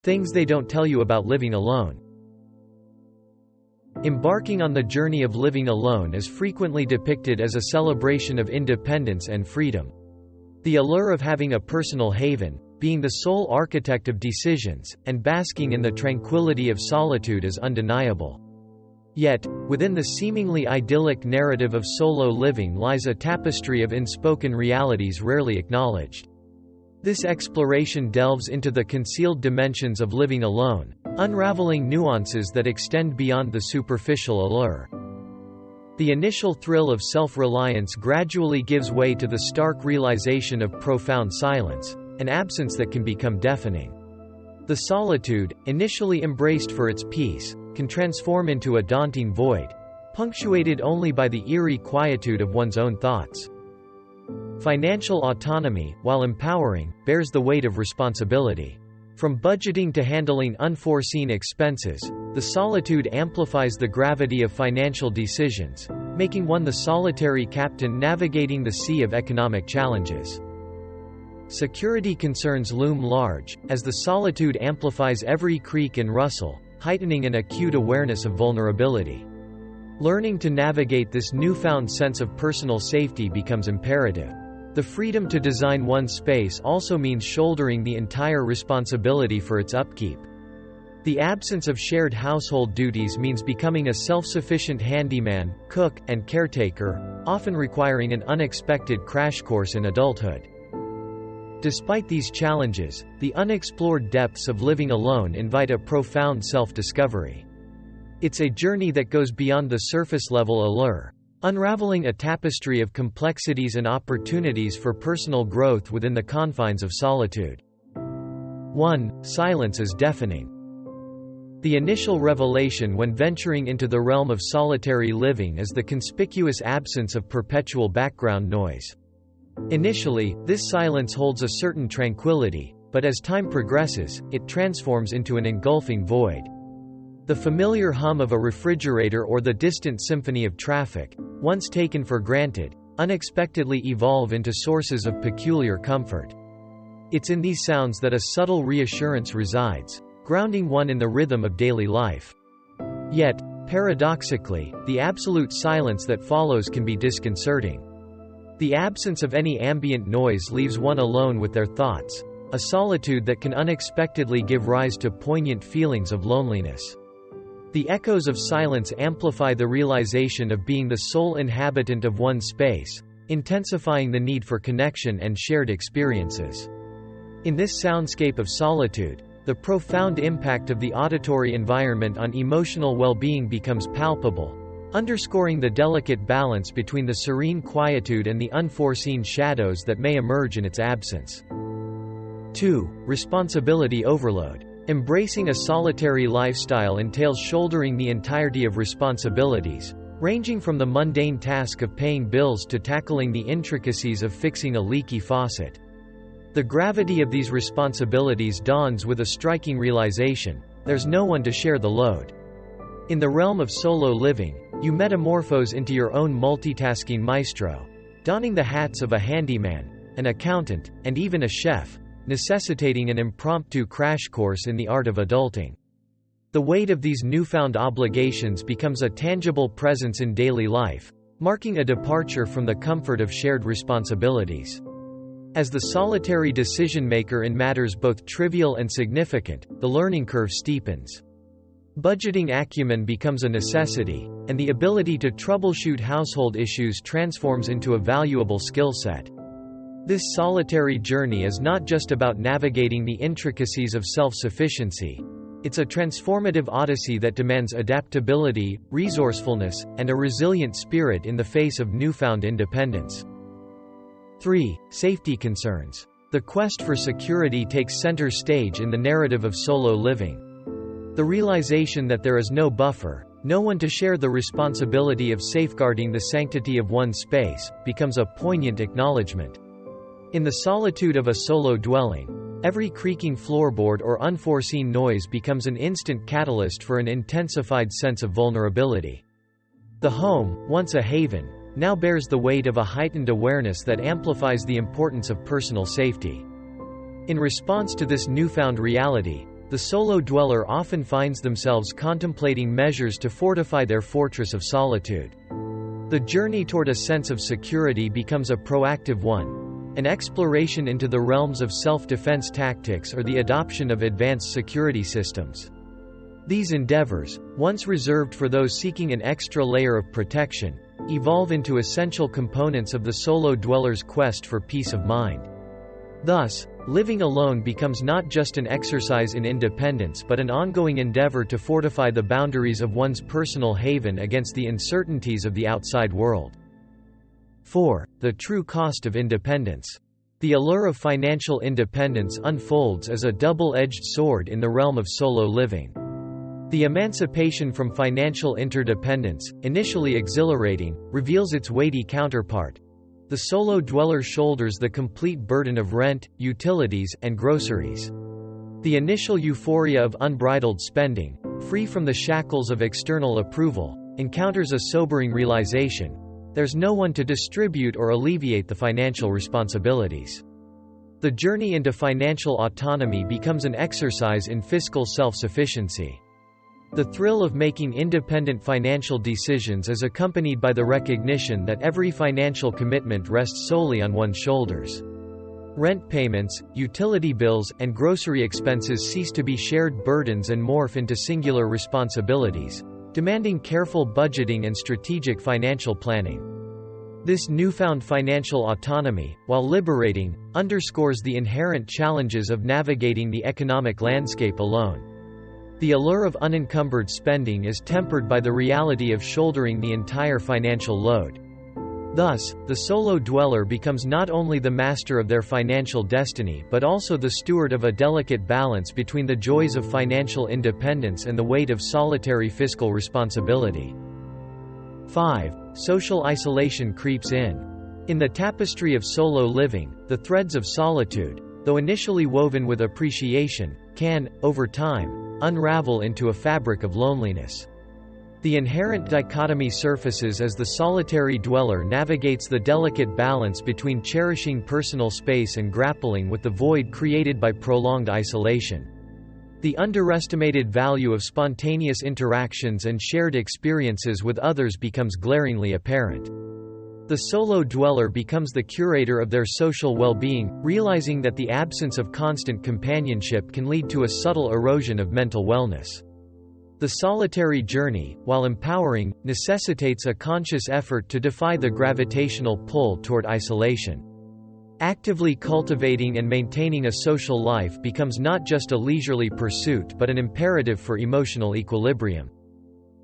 Things they don't tell you about living alone. Embarking on the journey of living alone is frequently depicted as a celebration of independence and freedom. The allure of having a personal haven, being the sole architect of decisions, and basking in the tranquility of solitude is undeniable. Yet, within the seemingly idyllic narrative of solo living lies a tapestry of unspoken realities rarely acknowledged. This exploration delves into the concealed dimensions of living alone, unraveling nuances that extend beyond the superficial allure. The initial thrill of self-reliance gradually gives way to the stark realization of profound silence, an absence that can become deafening. The solitude, initially embraced for its peace, can transform into a daunting void, punctuated only by the eerie quietude of one's own thoughts. Financial autonomy, while empowering, bears the weight of responsibility. From budgeting to handling unforeseen expenses, the solitude amplifies the gravity of financial decisions, making one the solitary captain navigating the sea of economic challenges. Security concerns loom large, as the solitude amplifies every creak and rustle, heightening an acute awareness of vulnerability. Learning to navigate this newfound sense of personal safety becomes imperative. The freedom to design one's space also means shouldering the entire responsibility for its upkeep. The absence of shared household duties means becoming a self-sufficient handyman, cook, and caretaker, often requiring an unexpected crash course in adulthood. Despite these challenges, the unexplored depths of living alone invite a profound self-discovery. It's a journey that goes beyond the surface-level allure, unraveling a tapestry of complexities and opportunities for personal growth within the confines of solitude. 1. Silence is deafening. The initial revelation when venturing into the realm of solitary living is the conspicuous absence of perpetual background noise. Initially, this silence holds a certain tranquility, but as time progresses, it transforms into an engulfing void. The familiar hum of a refrigerator or the distant symphony of traffic, once taken for granted, unexpectedly evolve into sources of peculiar comfort. It's in these sounds that a subtle reassurance resides, grounding one in the rhythm of daily life. Yet, paradoxically, the absolute silence that follows can be disconcerting. The absence of any ambient noise leaves one alone with their thoughts, a solitude that can unexpectedly give rise to poignant feelings of loneliness. The echoes of silence amplify the realization of being the sole inhabitant of one's space, intensifying the need for connection and shared experiences. In this soundscape of solitude, the profound impact of the auditory environment on emotional well-being becomes palpable, underscoring the delicate balance between the serene quietude and the unforeseen shadows that may emerge in its absence. 2. Responsibility overload. Embracing a solitary lifestyle entails shouldering the entirety of responsibilities, ranging from the mundane task of paying bills to tackling the intricacies of fixing a leaky faucet. The gravity of these responsibilities dawns with a striking realization: there's no one to share the load. In the realm of solo living, you metamorphose into your own multitasking maestro, donning the hats of a handyman, an accountant, and even a chef, necessitating an impromptu crash course in the art of adulting. The weight of these newfound obligations becomes a tangible presence in daily life, marking a departure from the comfort of shared responsibilities. As the solitary decision-maker in matters both trivial and significant, the learning curve steepens. Budgeting acumen becomes a necessity, and the ability to troubleshoot household issues transforms into a valuable skill set. This solitary journey is not just about navigating the intricacies of self-sufficiency. It's a transformative odyssey that demands adaptability, resourcefulness, and a resilient spirit in the face of newfound independence. 3. Safety concerns. The quest for security takes center stage in the narrative of solo living. The realization that there is no buffer, no one to share the responsibility of safeguarding the sanctity of one's space, becomes a poignant acknowledgement. In the solitude of a solo dwelling, every creaking floorboard or unforeseen noise becomes an instant catalyst for an intensified sense of vulnerability. The home, once a haven, now bears the weight of a heightened awareness that amplifies the importance of personal safety. In response to this newfound reality, the solo dweller often finds themselves contemplating measures to fortify their fortress of solitude. The journey toward a sense of security becomes a proactive one, an exploration into the realms of self-defense tactics or the adoption of advanced security systems. These endeavors, once reserved for those seeking an extra layer of protection, evolve into essential components of the solo dweller's quest for peace of mind. Thus, living alone becomes not just an exercise in independence but an ongoing endeavor to fortify the boundaries of one's personal haven against the uncertainties of the outside world. 4. The true cost of independence. The allure of financial independence unfolds as a double-edged sword in the realm of solo living. The emancipation from financial interdependence, initially exhilarating, reveals its weighty counterpart. The solo dweller shoulders the complete burden of rent, utilities, and groceries. The initial euphoria of unbridled spending, free from the shackles of external approval, encounters a sobering realization: there's no one to distribute or alleviate the financial responsibilities. The journey into financial autonomy becomes an exercise in fiscal self-sufficiency. The thrill of making independent financial decisions is accompanied by the recognition that every financial commitment rests solely on one's shoulders. Rent payments, utility bills, and grocery expenses cease to be shared burdens and morph into singular responsibilities, demanding careful budgeting and strategic financial planning. This newfound financial autonomy, while liberating, underscores the inherent challenges of navigating the economic landscape alone. The allure of unencumbered spending is tempered by the reality of shouldering the entire financial load. Thus, the solo dweller becomes not only the master of their financial destiny but also the steward of a delicate balance between the joys of financial independence and the weight of solitary fiscal responsibility. 5. Social isolation creeps in. In the tapestry of solo living, the threads of solitude, though initially woven with appreciation, can, over time, unravel into a fabric of loneliness. The inherent dichotomy surfaces as the solitary dweller navigates the delicate balance between cherishing personal space and grappling with the void created by prolonged isolation. The underestimated value of spontaneous interactions and shared experiences with others becomes glaringly apparent. The solo dweller becomes the curator of their social well-being, realizing that the absence of constant companionship can lead to a subtle erosion of mental wellness. The solitary journey, while empowering, necessitates a conscious effort to defy the gravitational pull toward isolation. Actively cultivating and maintaining a social life becomes not just a leisurely pursuit but an imperative for emotional equilibrium.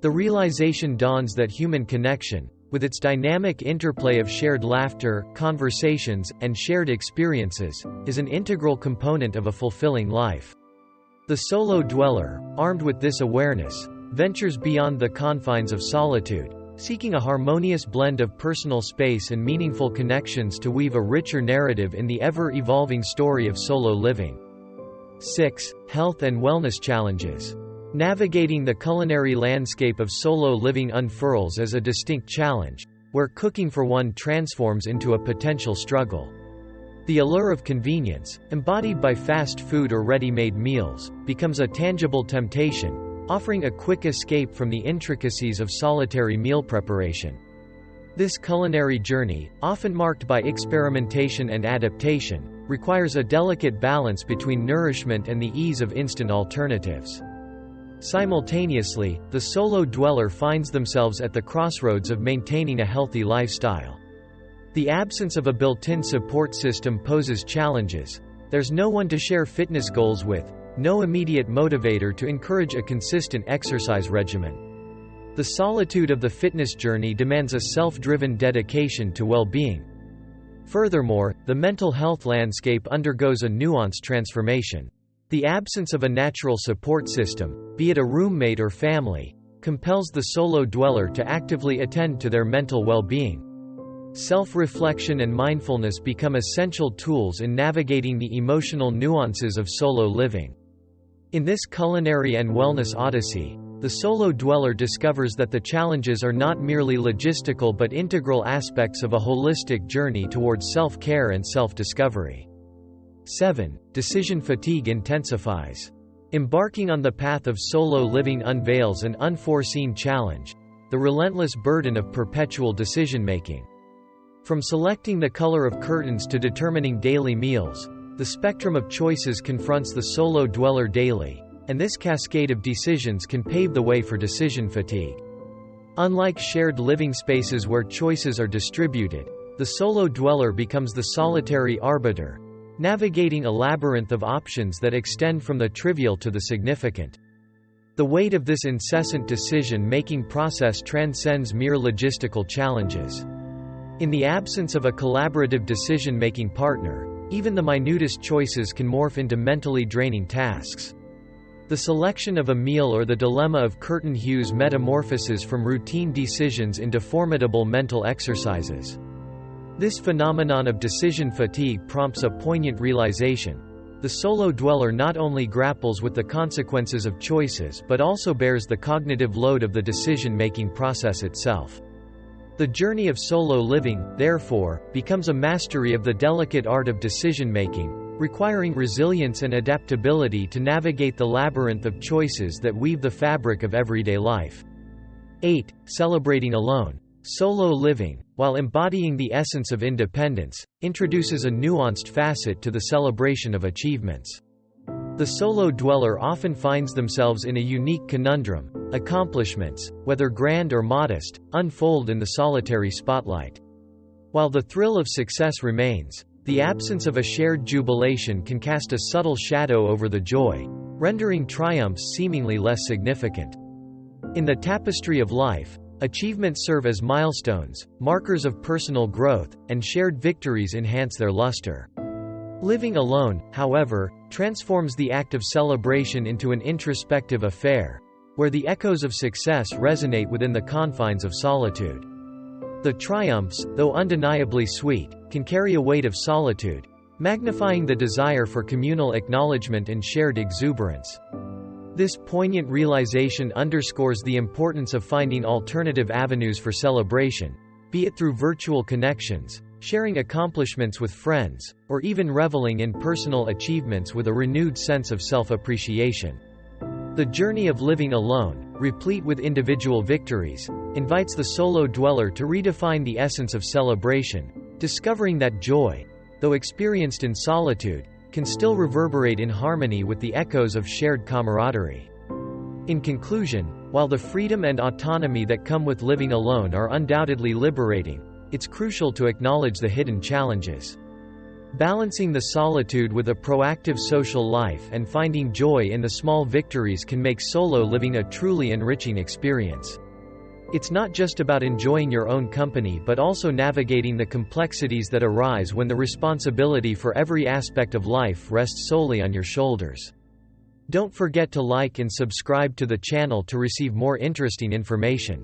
The realization dawns that human connection, with its dynamic interplay of shared laughter, conversations, and shared experiences, is an integral component of a fulfilling life. The solo dweller, armed with this awareness, ventures beyond the confines of solitude, seeking a harmonious blend of personal space and meaningful connections to weave a richer narrative in the ever-evolving story of solo living. 6. Health and wellness challenges. Navigating the culinary landscape of solo living unfurls as a distinct challenge, where cooking for one transforms into a potential struggle. The allure of convenience, embodied by fast food or ready-made meals, becomes a tangible temptation, offering a quick escape from the intricacies of solitary meal preparation. This culinary journey, often marked by experimentation and adaptation, requires a delicate balance between nourishment and the ease of instant alternatives. Simultaneously, the solo dweller finds themselves at the crossroads of maintaining a healthy lifestyle. The absence of a built-in support system poses challenges. There's no one to share fitness goals with, no immediate motivator to encourage a consistent exercise regimen. The solitude of the fitness journey demands a self-driven dedication to well-being. Furthermore, the mental health landscape undergoes a nuanced transformation. The absence of a natural support system, be it a roommate or family, compels the solo dweller to actively attend to their mental well-being. Self-reflection and mindfulness become essential tools in navigating the emotional nuances of solo living. In this culinary and wellness odyssey, the solo dweller discovers that the challenges are not merely logistical but integral aspects of a holistic journey towards self-care and self-discovery. 7. Decision fatigue intensifies. Embarking on the path of solo living unveils an unforeseen challenge: the relentless burden of perpetual decision-making. From selecting the color of curtains to determining daily meals, the spectrum of choices confronts the solo dweller daily, and this cascade of decisions can pave the way for decision fatigue. Unlike shared living spaces where choices are distributed, the solo dweller becomes the solitary arbiter, navigating a labyrinth of options that extend from the trivial to the significant. The weight of this incessant decision-making process transcends mere logistical challenges. In the absence of a collaborative decision-making partner, even the minutest choices can morph into mentally draining tasks. The selection of a meal or the dilemma of curtain hues metamorphoses from routine decisions into formidable mental exercises. This phenomenon of decision fatigue prompts a poignant realization: the solo dweller not only grapples with the consequences of choices but also bears the cognitive load of the decision-making process itself. The journey of solo living, therefore, becomes a mastery of the delicate art of decision-making, requiring resilience and adaptability to navigate the labyrinth of choices that weave the fabric of everyday life. 8. Celebrating alone. Solo living, while embodying the essence of independence, introduces a nuanced facet to the celebration of achievements. The solo dweller often finds themselves in a unique conundrum: accomplishments, whether grand or modest, unfold in the solitary spotlight. While the thrill of success remains, the absence of a shared jubilation can cast a subtle shadow over the joy, rendering triumphs seemingly less significant. In the tapestry of life, achievements serve as milestones, markers of personal growth, and shared victories enhance their luster. Living alone, however, transforms the act of celebration into an introspective affair, where the echoes of success resonate within the confines of solitude. The triumphs, though undeniably sweet, can carry a weight of solitude, magnifying the desire for communal acknowledgement and shared exuberance. This poignant realization underscores the importance of finding alternative avenues for celebration, be it through virtual connections, sharing accomplishments with friends, or even reveling in personal achievements with a renewed sense of self-appreciation. The journey of living alone, replete with individual victories, invites the solo dweller to redefine the essence of celebration, discovering that joy, though experienced in solitude, can still reverberate in harmony with the echoes of shared camaraderie. In conclusion, while the freedom and autonomy that come with living alone are undoubtedly liberating, it's crucial to acknowledge the hidden challenges. Balancing the solitude with a proactive social life and finding joy in the small victories can make solo living a truly enriching experience. It's not just about enjoying your own company but also navigating the complexities that arise when the responsibility for every aspect of life rests solely on your shoulders. Don't forget to like and subscribe to the channel to receive more interesting information.